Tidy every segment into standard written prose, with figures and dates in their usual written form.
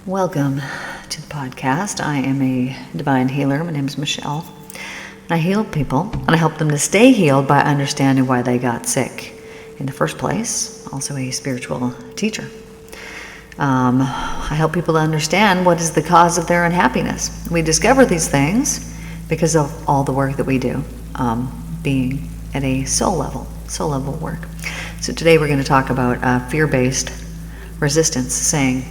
Welcome to the podcast. I am a divine healer. My name is Michelle. I heal people and I help them to stay healed by understanding why they got sick in the first place. Also a spiritual teacher. I help people to understand what is the cause of their unhappiness. We discover these things because of all the work that we do, being at a soul level work. So today we're going to talk about fear-based resistance, saying,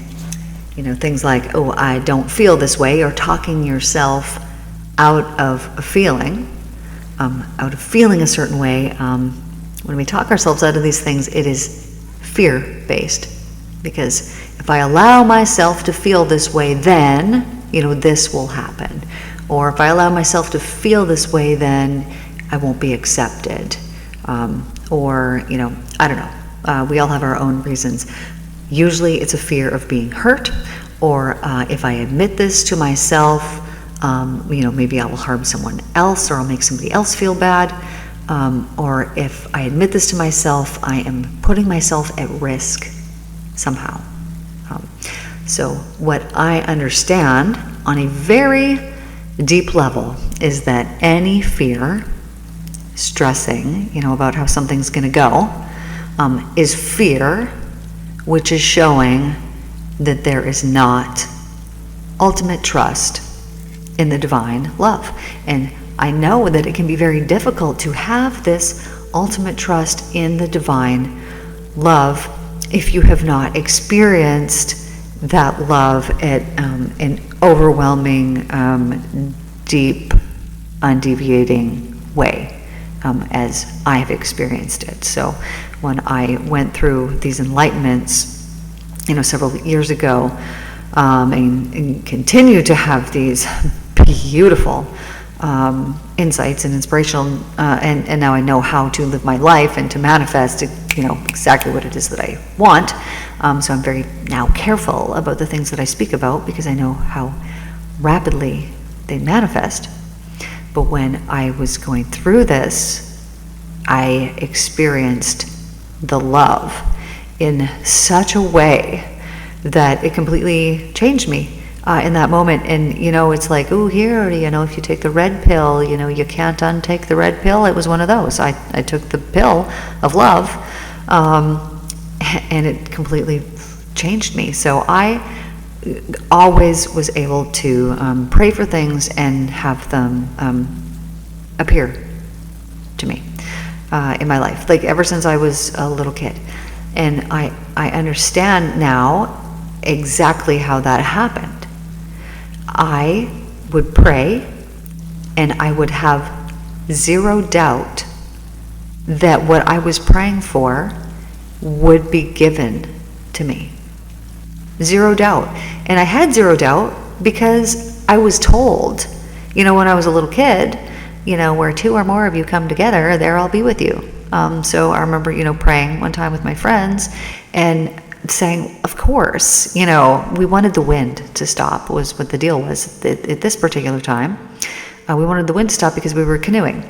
things like, oh, I don't feel this way, or talking yourself out of a feeling, a certain way. When we talk ourselves out of these things, it is fear-based. Because if I allow myself to feel this way, then, this will happen. Or if I allow myself to feel this way, then I won't be accepted. I don't know. We all have our own reasons. Usually it's a fear of being hurt, or if I admit this to myself, maybe I will harm someone else, or I'll make somebody else feel bad. Or if I admit this to myself, I am putting myself at risk somehow. So what I understand on a very deep level is that any fear, stressing, about how something's going to go, is fear, which is showing that there is not ultimate trust in the divine love. And I know that it can be very difficult to have this ultimate trust in the divine love if you have not experienced that love at an overwhelming, deep, undeviating way, as I have experienced it. So when I went through these enlightenments, several years ago, and continue to have these beautiful insights and inspirational, and now I know how to live my life and to manifest, exactly what it is that I want. So I'm very now careful about the things that I speak about because I know how rapidly they manifest. But when I was going through this, I experienced the love in such a way that it completely changed me in that moment. And it's like, oh, here, if you take the red pill, you can't untake the red pill. It was one of those. I took the pill of love, and it completely changed me. So I always was able to pray for things and have them appear to me in my life, like ever since I was a little kid. And I understand now exactly how that happened. I would pray and I would have zero doubt that what I was praying for would be given to me. Zero doubt. And I had zero doubt because I was told, when I was a little kid, where two or more of you come together, there I'll be with you. So I remember, praying one time with my friends and saying, of course, we wanted the wind to stop was what the deal was at this particular time. We wanted the wind to stop because we were canoeing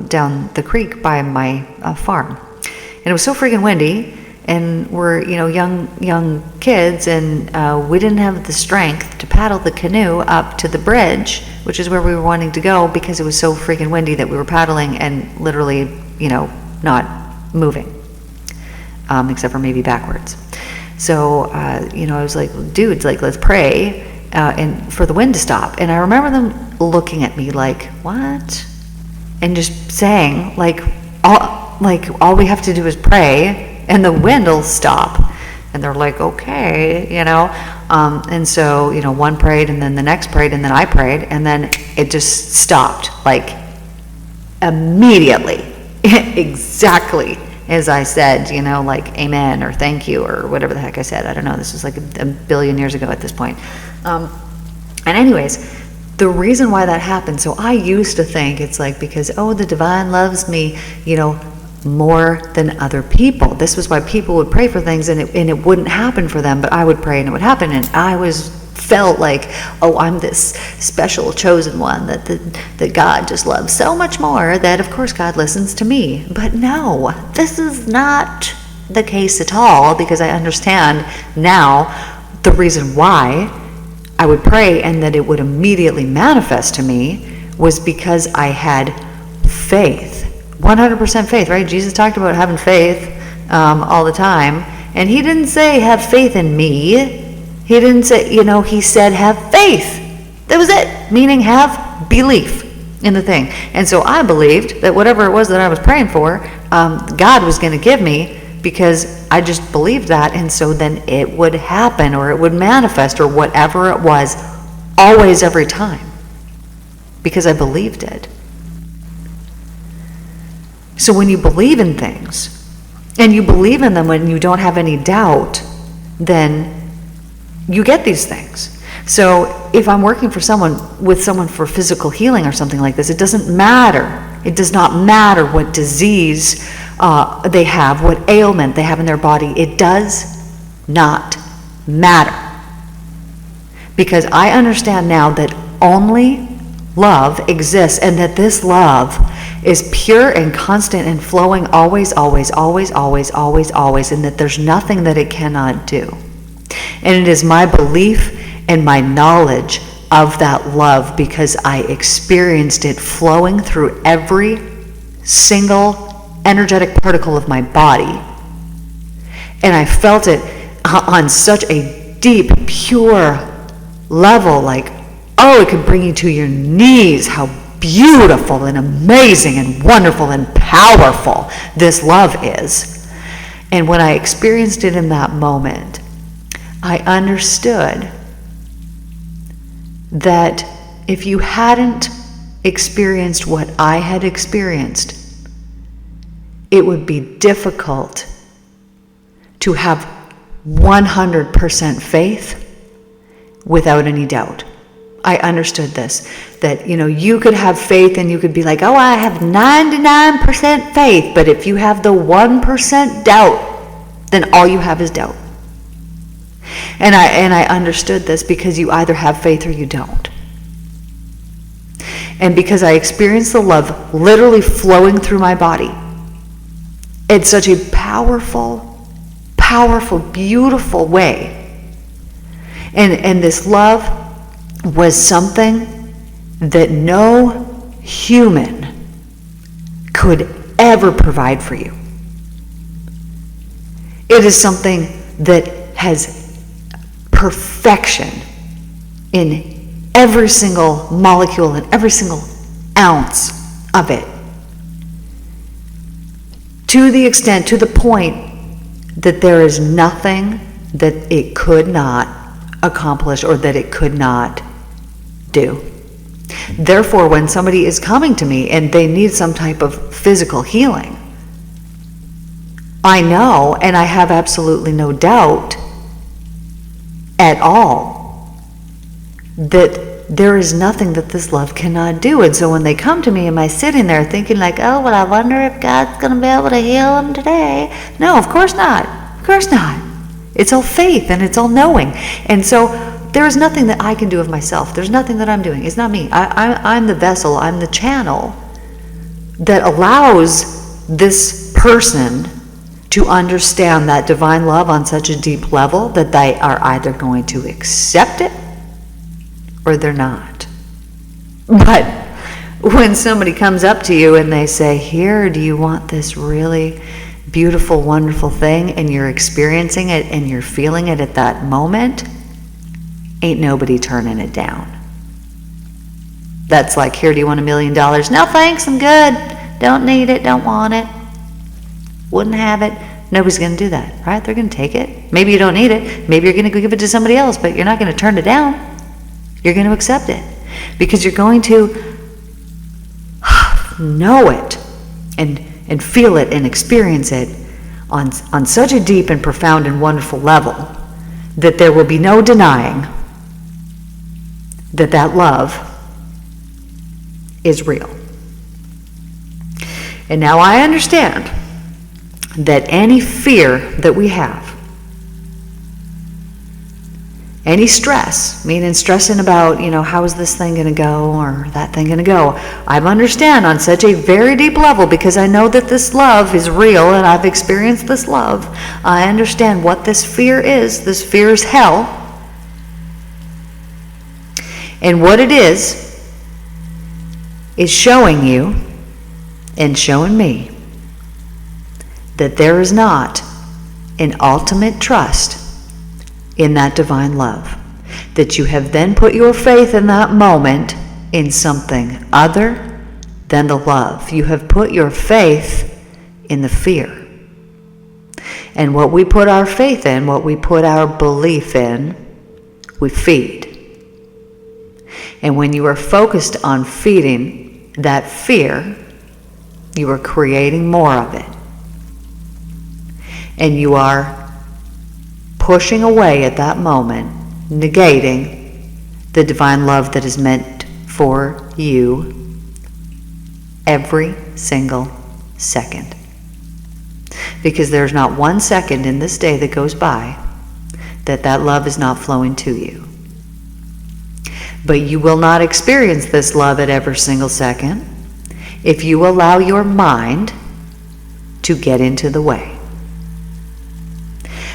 down the creek by my farm. And it was so freaking windy, and we're, young kids, and we didn't have the strength to paddle the canoe up to the bridge, which is where we were wanting to go, because it was so freaking windy that we were paddling and literally, not moving, except for maybe backwards. So, I was like, dudes, let's pray and for the wind to stop. And I remember them looking at me like, what? And just saying, all we have to do is pray and the wind will stop. And they're like, okay, and so, one prayed, and then the next prayed, and then I prayed, and then it just stopped, immediately. Exactly as I said, amen or thank you or whatever the heck I said. I don't know. This was a billion years ago at this point. And anyways, the reason why that happened, so I used to think it's because, the divine loves me, more than other people. This was why people would pray for things and it wouldn't happen for them, but I would pray and it would happen. And I felt like, oh, I'm this special chosen one that God just loves so much more that of course God listens to me. But no, this is not the case at all, because I understand now the reason why I would pray and that it would immediately manifest to me was because I had faith, 100% faith, right? Jesus talked about having faith all the time, and he didn't say have faith in me. He didn't say, he said have faith. That was it, meaning have belief in the thing. And so I believed that whatever it was that I was praying for, God was going to give me, because I just believed that, and so then it would happen, or it would manifest, or whatever it was, always, every time, because I believed it. So when you believe in things, and you believe in them when you don't have any doubt, then you get these things. So if I'm working with someone for physical healing or something like this, it doesn't matter. It does not matter what disease they have, what ailment they have in their body. It does not matter. Because I understand now that only love exists, and that this love is pure and constant and flowing always, always, always, always, always, always, and that there's nothing that it cannot do. And it is my belief and my knowledge of that love, because I experienced it flowing through every single energetic particle of my body. And I felt it on such a deep, pure level, like, it could bring you to your knees, how beautiful and amazing and wonderful and powerful this love is. And when I experienced it in that moment, I understood that if you hadn't experienced what I had experienced, it would be difficult to have 100% faith without any doubt. I understood this, that you could have faith and you could be like, I have 99% faith, but if you have the 1% doubt, then all you have is doubt. And I understood this because you either have faith or you don't. And because I experienced the love literally flowing through my body, it's such a powerful, powerful, beautiful way. And this love was something that no human could ever provide for you. It is something that has perfection in every single molecule and every single ounce of it. To the extent, to the point that there is nothing that it could not accomplish or that it could not do. Therefore, when somebody is coming to me and they need some type of physical healing, I know, and I have absolutely no doubt at all, that there is nothing that this love cannot do. And so when they come to me, am I sitting there thinking like, I wonder if God's going to be able to heal them today? No, of course not. Of course not. It's all faith and it's all knowing. And so there is nothing that I can do of myself. There's nothing that I'm doing. It's not me. I'm the vessel. I'm the channel that allows this person to understand that divine love on such a deep level that they are either going to accept it or they're not. But when somebody comes up to you and they say, here, do you want this really beautiful, wonderful thing, and you're experiencing it and you're feeling it at that moment, ain't nobody turning it down. That's like, here, do you want $1 million? No thanks, I'm good. Don't need it, don't want it. Wouldn't have it. Nobody's going to do that, right? They're going to take it. Maybe you don't need it. Maybe you're going to go give it to somebody else, but you're not going to turn it down. You're going to accept it because you're going to know it and feel it and experience it on such a deep and profound and wonderful level that there will be no denying that love is real. And now I understand that any fear that we have, any stress, meaning stressing about, how is this thing going to go or that thing going to go, I understand on such a very deep level because I know that this love is real and I've experienced this love. I understand what this fear is. This fear is hell. And what it is showing you and showing me that there is not an ultimate trust in that divine love. That you have then put your faith in that moment in something other than the love. You have put your faith in the fear. And what we put our faith in, what we put our belief in, we feed. And when you are focused on feeding that fear, you are creating more of it. And you are pushing away at that moment, negating the divine love that is meant for you every single second. Because there's not one second in this day that goes by that love is not flowing to you. But you will not experience this love at every single second if you allow your mind to get into the way.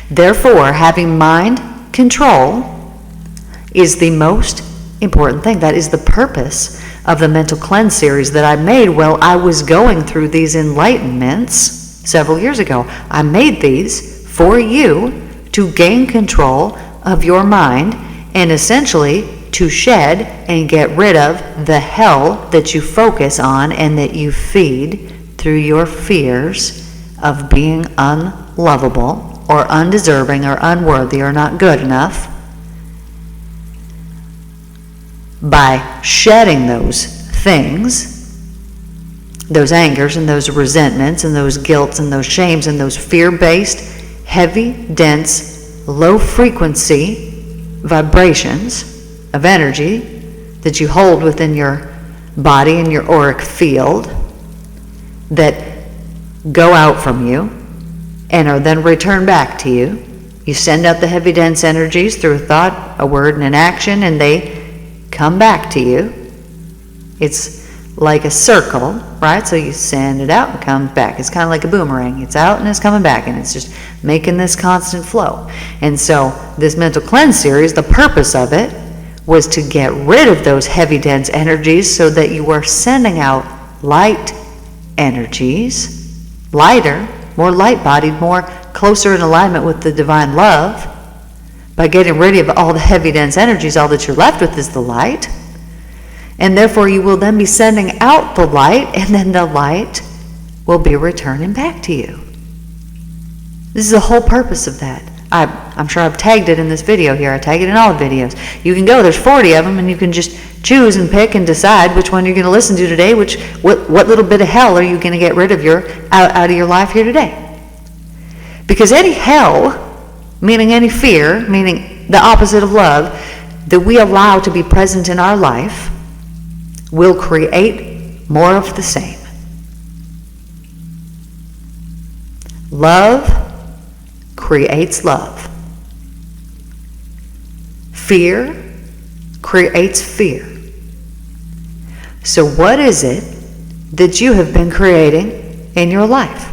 Therefore, having mind control is the most important thing. That is the purpose of the Mental Cleanse series that I made while I was going through these enlightenments several years ago. I made these for you to gain control of your mind and essentially to shed and get rid of the hell that you focus on and that you feed through your fears of being unlovable or undeserving or unworthy or not good enough. By shedding those things, those angers and those resentments and those guilts and those shames and those fear-based, heavy, dense, low-frequency vibrations of energy that you hold within your body and your auric field that go out from you and are then returned back to you. You send out the heavy, dense energies through a thought, a word, and an action, and they come back to you. It's like a circle, right? So you send it out and it comes back. It's kind of like a boomerang. It's out and it's coming back, and it's just making this constant flow. And so this Mental Cleanse series, the purpose of it was to get rid of those heavy, dense energies so that you are sending out light energies, lighter, more light-bodied, more closer in alignment with the divine love. By getting rid of all the heavy, dense energies, all that you're left with is the light. And therefore you will then be sending out the light, and then the light will be returning back to you. This is the whole purpose of that. I'm sure I've tagged it in this video here. I tag it in all the videos. You can go, there's 40 of them, and you can just choose and pick and decide which one you're going to listen to today, what little bit of hell are you going to get rid of out of your life here today. Because any hell, meaning any fear, meaning the opposite of love, that we allow to be present in our life will create more of the same. Love creates love. Fear creates fear. So what is it that you have been creating in your life?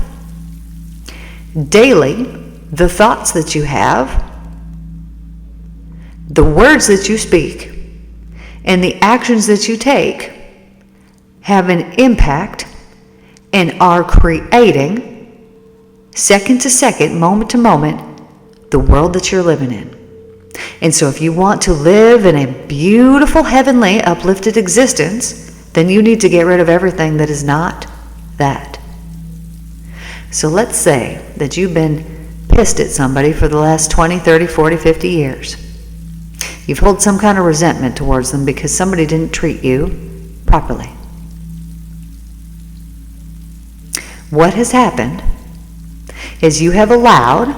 Daily, the thoughts that you have, the words that you speak, and the actions that you take have an impact and are creating, second to second, moment to moment, the world that you're living in. And so if you want to live in a beautiful, heavenly, uplifted existence, then you need to get rid of everything that is not that. So let's say that you've been pissed at somebody for the last 20, 30, 40, 50 years. You've held some kind of resentment towards them because somebody didn't treat you properly. What has happened is you have allowed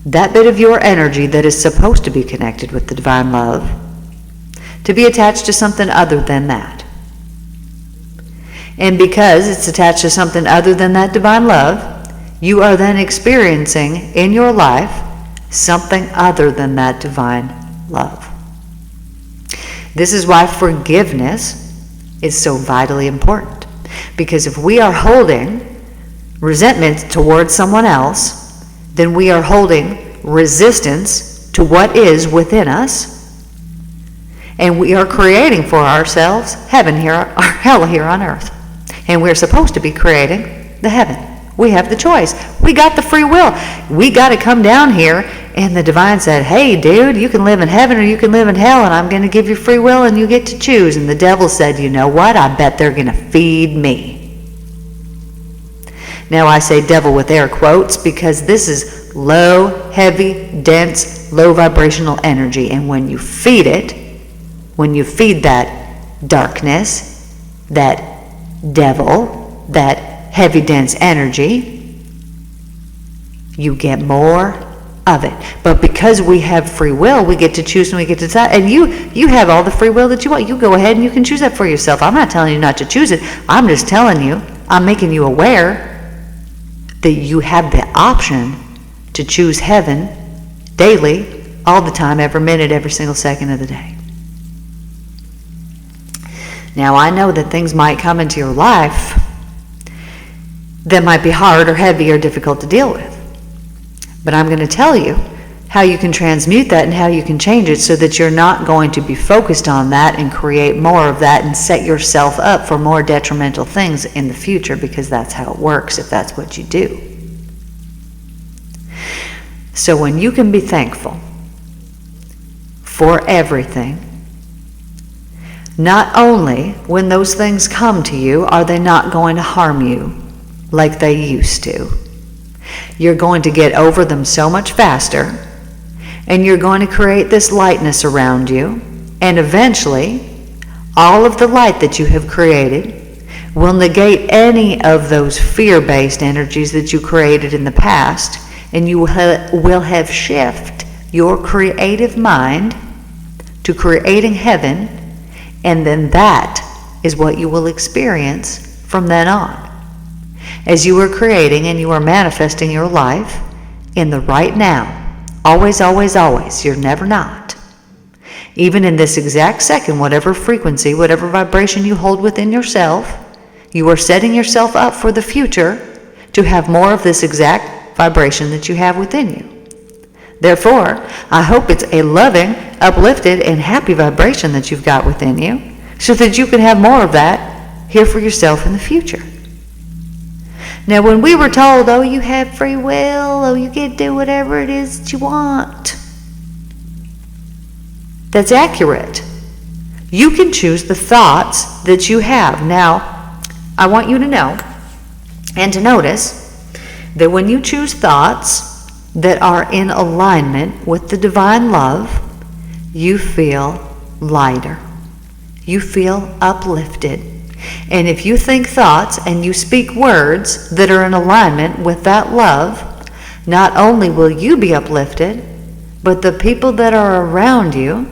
that bit of your energy that is supposed to be connected with the divine love to be attached to something other than that. And because it's attached to something other than that divine love, you are then experiencing in your life something other than that divine love. This is why forgiveness is so vitally important. Because if we are holding resentment towards someone else, then we are holding resistance to what is within us. And we are creating for ourselves heaven here, or hell here on earth. And we're supposed to be creating the heaven. We have the choice. We got the free will. We got to come down here, and the divine said, hey, dude, you can live in heaven or you can live in hell, and I'm going to give you free will and you get to choose. And the devil said, you know what? I bet they're going to feed me. Now I say devil with air quotes because this is low, heavy, dense, low vibrational energy. And when you feed it, when you feed that darkness, that devil, that heavy, dense energy, you get more of it. But because we have free will, we get to choose and we get to decide. And you have all the free will that you want. You go ahead and you can choose that for yourself. I'm not telling you not to choose it. I'm just telling you, I'm making you aware that you have the option to choose heaven daily, all the time, every minute, every single second of the day. Now, I know that things might come into your life that might be hard or heavy or difficult to deal with. But I'm going to tell you how you can transmute that and how you can change it so that you're not going to be focused on that and create more of that and set yourself up for more detrimental things in the future, because that's how it works if that's what you do. So when you can be thankful for everything, not only when those things come to you are they not going to harm you like they used to, you're going to get over them so much faster, and you're going to create this lightness around you, and eventually all of the light that you have created will negate any of those fear-based energies that you created in the past, and you will have shifted your creative mind to creating heaven, and then that is what you will experience from then on. As you are creating and you are manifesting your life in the right now. Always, always, always. You're never not. Even in this exact second, whatever frequency, whatever vibration you hold within yourself, you are setting yourself up for the future to have more of this exact vibration that you have within you. Therefore, I hope it's a loving, uplifted, and happy vibration that you've got within you, so that you can have more of that here for yourself in the future. Now, when we were told, oh, you have free will, oh, you get to do whatever it is that you want, that's accurate. You can choose the thoughts that you have. Now, I want you to know and to notice that when you choose thoughts that are in alignment with the divine love, you feel lighter. You feel uplifted. And if you think thoughts and you speak words that are in alignment with that love, not only will you be uplifted, but the people that are around you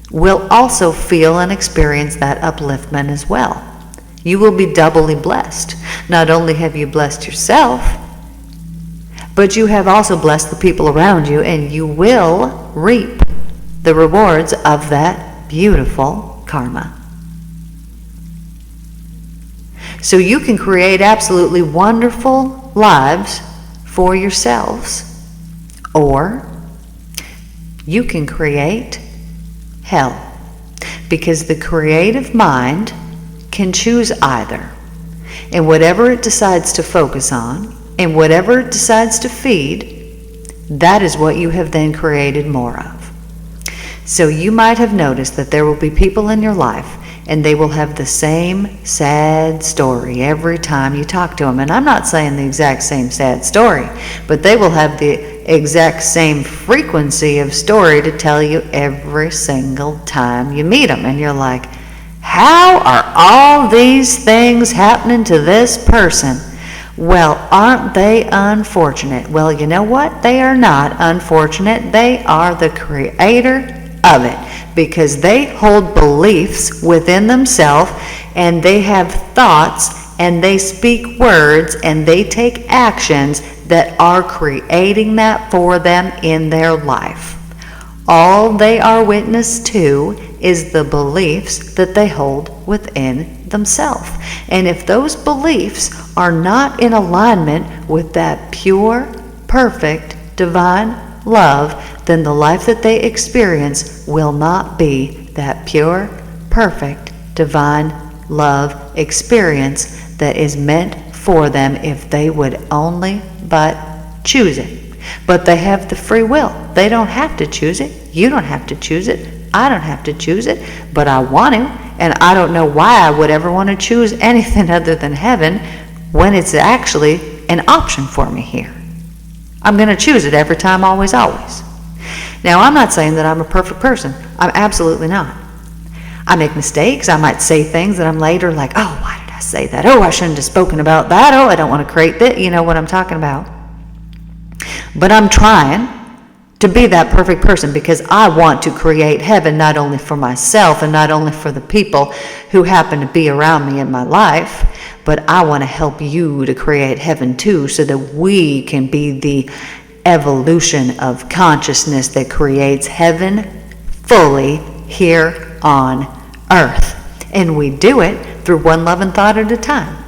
will also feel and experience that upliftment as well. You will be doubly blessed. Not only have you blessed yourself, but you have also blessed the people around you, and you will reap the rewards of that beautiful karma. So you can create absolutely wonderful lives for yourselves, or you can create hell, because the creative mind can choose either. And whatever it decides to focus on, and whatever it decides to feed, that is what you have then created more of. So you might have noticed that there will be people in your life, and they will have the same sad story every time you talk to them. And I'm not saying the exact same sad story, but they will have the exact same frequency of story to tell you every single time you meet them. And you're like, how are all these things happening to this person? Well, aren't they unfortunate? Well, you know what? They are not unfortunate. They are the creator of it, because they hold beliefs within themselves, and they have thoughts, and they speak words, and they take actions that are creating that for them in their life. All they are witness to is the beliefs that they hold within themselves. And if those beliefs are not in alignment with that pure, perfect, divine love, then the life that they experience will not be that pure, perfect, divine love experience that is meant for them if they would only but choose it. But they have the free will. They don't have to choose it. You don't have to choose it. I don't have to choose it, but I want to, and I don't know why I would ever want to choose anything other than heaven when it's actually an option for me here. I'm going to choose it every time, always, always. Now, I'm not saying that I'm a perfect person. I'm absolutely not. I make mistakes. I might say things that I'm later like, oh, why did I say that? Oh, I shouldn't have spoken about that. Oh, I don't want to create that. You know what I'm talking about. But I'm trying to be that perfect person because I want to create heaven not only for myself and not only for the people who happen to be around me in my life, but I want to help you to create heaven too, so that we can be the evolution of consciousness that creates heaven fully here on earth. And we do it through one loving thought at a time.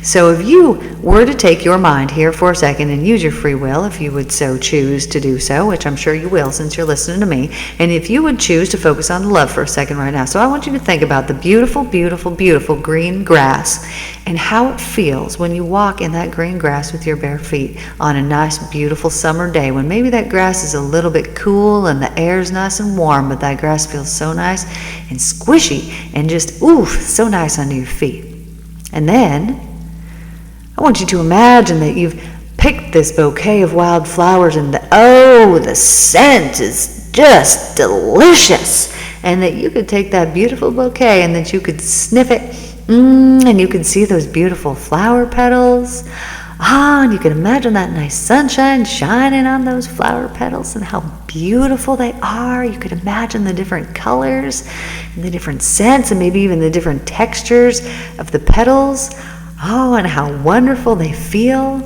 So if you were to take your mind here for a second and use your free will, if you would so choose to do so, which I'm sure you will since you're listening to me, and if you would choose to focus on love for a second right now. So I want you to think about the beautiful, beautiful, beautiful green grass and how it feels when you walk in that green grass with your bare feet on a nice, beautiful summer day when maybe that grass is a little bit cool and the air's nice and warm, but that grass feels so nice and squishy and just, oof, so nice under your feet. And then I want you to imagine that you've picked this bouquet of wild flowers and the scent is just delicious. And that you could take that beautiful bouquet and that you could sniff it, and you could see those beautiful flower petals. And you can imagine that nice sunshine shining on those flower petals and how beautiful they are. You could imagine the different colors and the different scents and maybe even the different textures of the petals. Oh, and how wonderful they feel.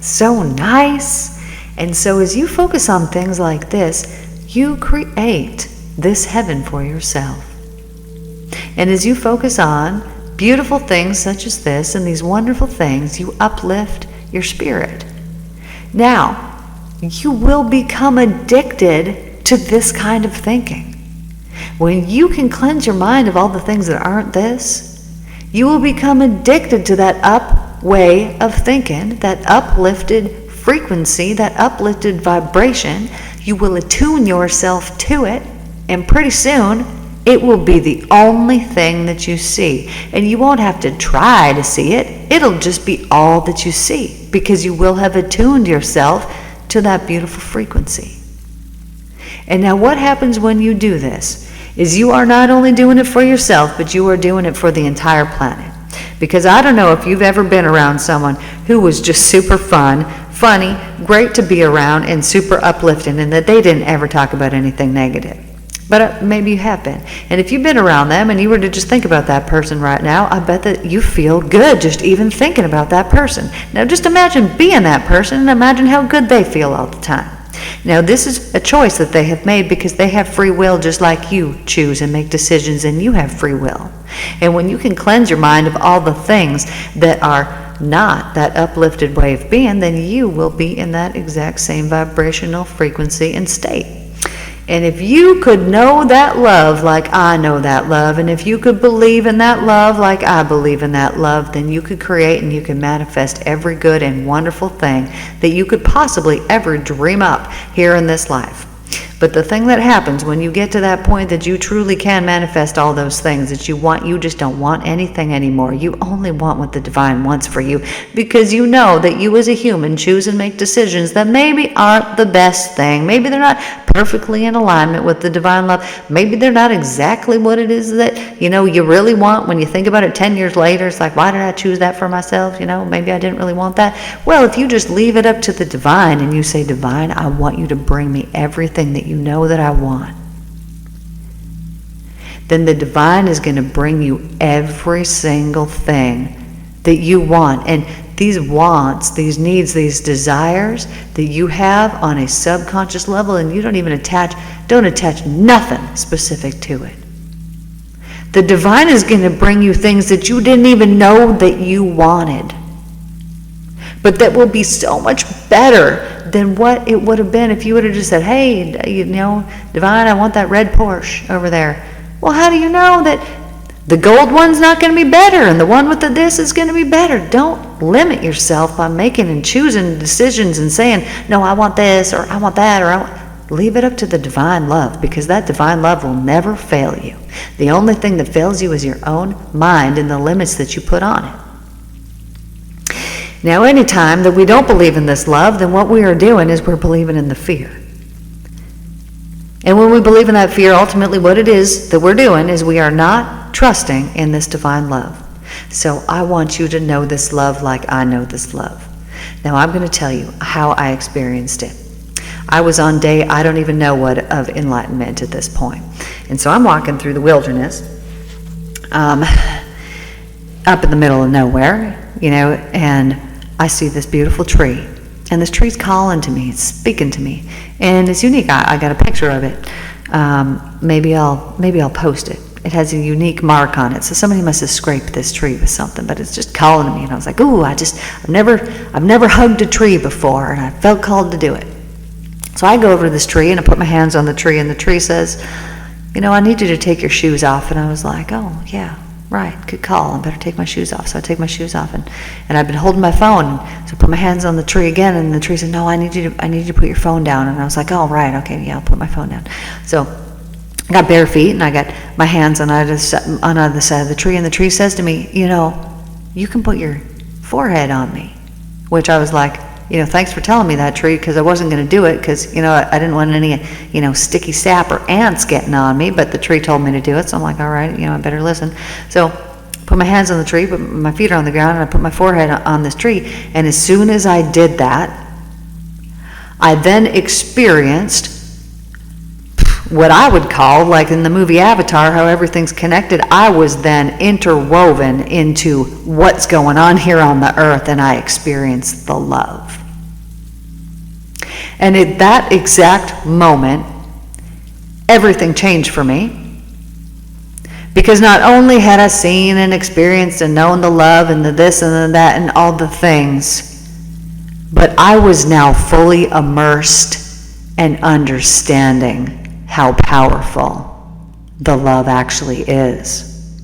So nice. And so as you focus on things like this, you create this heaven for yourself. And as you focus on beautiful things such as this and these wonderful things, you uplift your spirit. Now, you will become addicted to this kind of thinking. When you can cleanse your mind of all the things that aren't this, you will become addicted to that up way of thinking, that uplifted frequency, that uplifted vibration. You will attune yourself to it, and pretty soon it will be the only thing that you see. And you won't have to try to see it. It'll just be all that you see because you will have attuned yourself to that beautiful frequency. And now what happens when you do this is you are not only doing it for yourself, but you are doing it for the entire planet. Because I don't know if you've ever been around someone who was just super fun, funny, great to be around, and super uplifting, and that they didn't ever talk about anything negative. But maybe you have been. And if you've been around them and you were to just think about that person right now, I bet that you feel good just even thinking about that person. Now just imagine being that person and imagine how good they feel all the time. Now this is a choice that they have made because they have free will just like you choose and make decisions, and you have free will. And when you can cleanse your mind of all the things that are not that uplifted way of being, then you will be in that exact same vibrational frequency and state. And if you could know that love like I know that love, and if you could believe in that love like I believe in that love, then you could create and you can manifest every good and wonderful thing that you could possibly ever dream up here in this life. But the thing that happens when you get to that point that you truly can manifest all those things that you want, you just don't want anything anymore. You only want what the divine wants for you, because you know that you as a human choose and make decisions that maybe aren't the best thing. Maybe they're not perfectly in alignment with the divine love. Maybe they're not exactly what it is that, you really want. When you think about it 10 years later, it's like, why did I choose that for myself? Maybe I didn't really want that. Well, if you just leave it up to the divine and you say, divine, I want you to bring me everything that you know that I want, then the divine is going to bring you every single thing that you want. And these wants, these needs, these desires that you have on a subconscious level, and you don't attach nothing specific to it. The divine is going to bring you things that you didn't even know that you wanted, but that will be so much better than what it would have been if you would have just said, hey, you know, Divine, I want that red Porsche over there. Well, how do you know that the gold one's not going to be better and the one with the this is going to be better? Don't limit yourself by making and choosing decisions and saying, no, I want this, or I want that, or leave it up to the divine love, because that divine love will never fail you. The only thing that fails you is your own mind and the limits that you put on it. Now, anytime that we don't believe in this love, then what we are doing is we're believing in the fear. And when we believe in that fear, ultimately what it is that we're doing is we are not trusting in this divine love. So I want you to know this love like I know this love. Now, I'm going to tell you how I experienced it. I was on day, I don't even know what, of enlightenment at this point. And so I'm walking through the wilderness, up in the middle of nowhere, you know, and I see this beautiful tree. And this tree's calling to me, it's speaking to me. And it's unique. I got a picture of it. Maybe I'll post it. It has a unique mark on it. So somebody must have scraped this tree with something, but it's just calling to me. And I was like, ooh, I've never hugged a tree before, and I felt called to do it. So I go over to this tree and I put my hands on the tree, and the tree says, you know, I need you to take your shoes off. And I was like, oh, yeah, right, good call. I better take my shoes off. So I take my shoes off, and I've been holding my phone. So I put my hands on the tree again, and the tree said, no, I need you to put your phone down. And I was like, oh, right, okay, yeah, I'll put my phone down. So I got bare feet, and I got my hands on either side of the tree, and the tree says to me, you know, you can put your forehead on me. Which I was like, you know, thanks for telling me that, tree, because I wasn't going to do it, because, you know, I didn't want any, you know, sticky sap or ants getting on me, but the tree told me to do it, so I'm like, all right, you know, I better listen. So put my hands on the tree, put my feet are on the ground, and I put my forehead on this tree, and as soon as I did that, I then experienced what I would call, like in the movie Avatar, how everything's connected. I was then interwoven into what's going on here on the earth, and I experienced the love. And at that exact moment, everything changed for me. Because not only had I seen and experienced and known the love and the this and the that and all the things, but I was now fully immersed and understanding how powerful the love actually is,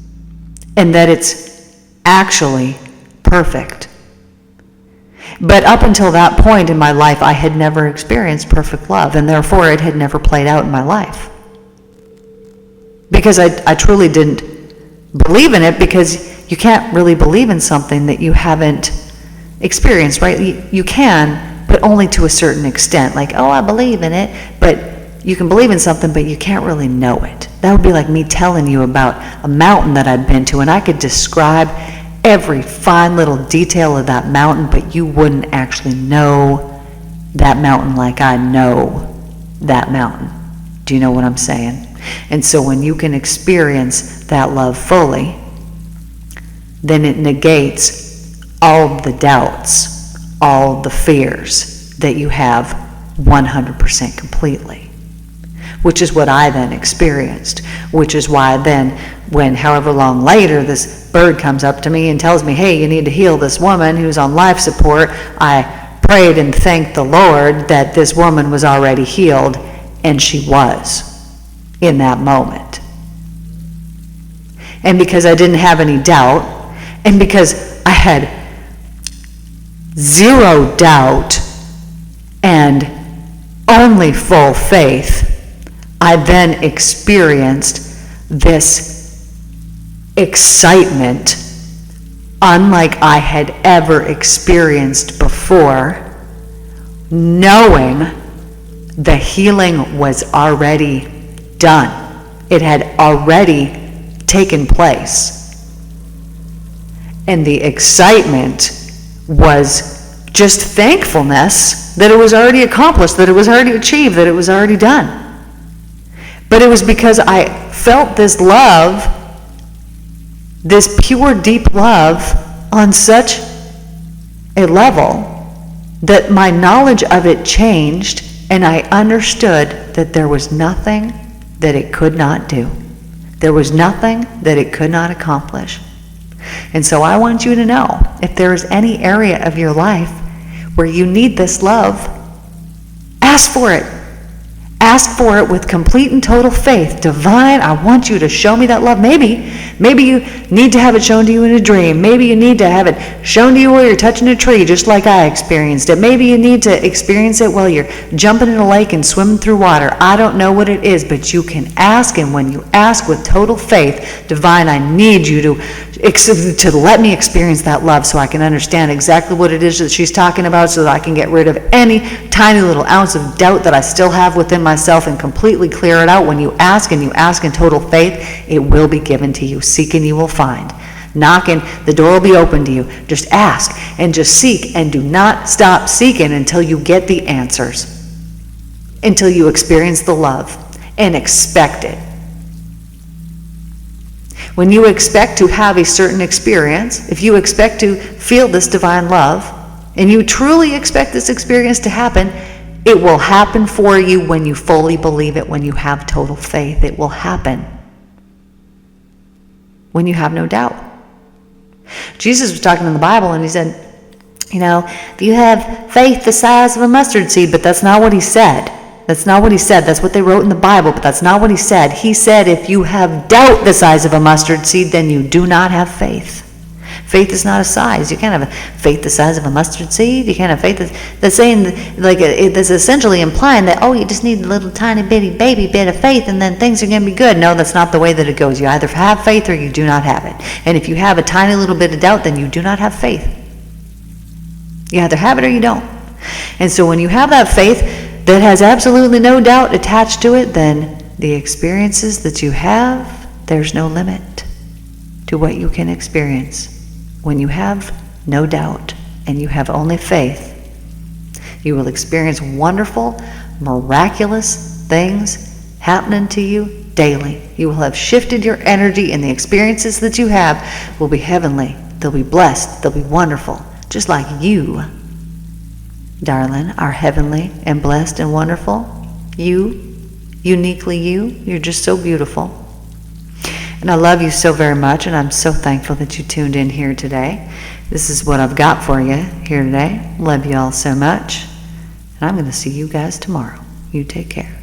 and that it's actually perfect. But up until that point in my life, I had never experienced perfect love, and therefore it had never played out in my life. Because I truly didn't believe in it, because you can't really believe in something that you haven't experienced, right? You can, but only to a certain extent. Like, oh, I believe in it, but you can believe in something, but you can't really know it. That would be like me telling you about a mountain that I'd been to, and I could describe every fine little detail of that mountain, but you wouldn't actually know that mountain like I know that mountain. Do you know what I'm saying? And so when you can experience that love fully, then it negates all the doubts, all the fears that you have 100% completely. Which is what I then experienced, which is why then, when however long later this bird comes up to me and tells me, hey, you need to heal this woman who's on life support, I prayed and thanked the Lord that this woman was already healed, and she was in that moment. And because I didn't have any doubt, and because I had zero doubt and only full faith, I then experienced this excitement unlike I had ever experienced before, knowing the healing was already done. It had already taken place. And the excitement was just thankfulness that it was already accomplished, that it was already achieved, that it was already done. But it was because I felt this love, this pure, deep love, on such a level that my knowledge of it changed, and I understood that there was nothing that it could not do. There was nothing that it could not accomplish. And so I want you to know, if there is any area of your life where you need this love, Ask for it. Ask for it with complete and total faith. Divine, I want you to show me that love. Maybe you need to have it shown to you in a dream. Maybe you need to have it shown to you while you're touching a tree, just like I experienced it. Maybe you need to experience it while you're jumping in a lake and swimming through water. I don't know what it is, but you can ask, and when you ask with total faith, Divine, I need you to let me experience that love so I can understand exactly what it is that she's talking about, so that I can get rid of any tiny little ounce of doubt that I still have within myself and completely clear it out. When you ask, and you ask in total faith, it will be given to you. Seek and you will find. Knock and the door will be open to you. Just ask and just seek, and do not stop seeking until you get the answers, until you experience the love and expect it. When you expect to have a certain experience, if you expect to feel this divine love, and you truly expect this experience to happen, it will happen for you when you fully believe it, when you have total faith. It will happen when you have no doubt. Jesus was talking in the Bible, and he said, if you have faith the size of a mustard seed, but that's not what he said. That's not what he said. That's what they wrote in the Bible, but that's not what he said. He said, if you have doubt the size of a mustard seed, then you do not have faith. Faith is not a size. You can't have a faith the size of a mustard seed. You can't have faith that's saying, that's essentially implying that, you just need a little tiny bitty baby bit of faith and then things are going to be good. No, that's not the way that it goes. You either have faith or you do not have it. And if you have a tiny little bit of doubt, then you do not have faith. You either have it or you don't. And so when you have that faith that has absolutely no doubt attached to it, then the experiences that you have, there's no limit to what you can experience. When you have no doubt and you have only faith, you will experience wonderful, miraculous things happening to you daily. You will have shifted your energy, and the experiences that you have will be heavenly. They'll be blessed. They'll be wonderful. Just like you, darling, are heavenly and blessed and wonderful. You, uniquely you, you're just so beautiful. And I love you so very much, and I'm so thankful that you tuned in here today. This is what I've got for you here today. Love you all so much. And I'm going to see you guys tomorrow. You take care.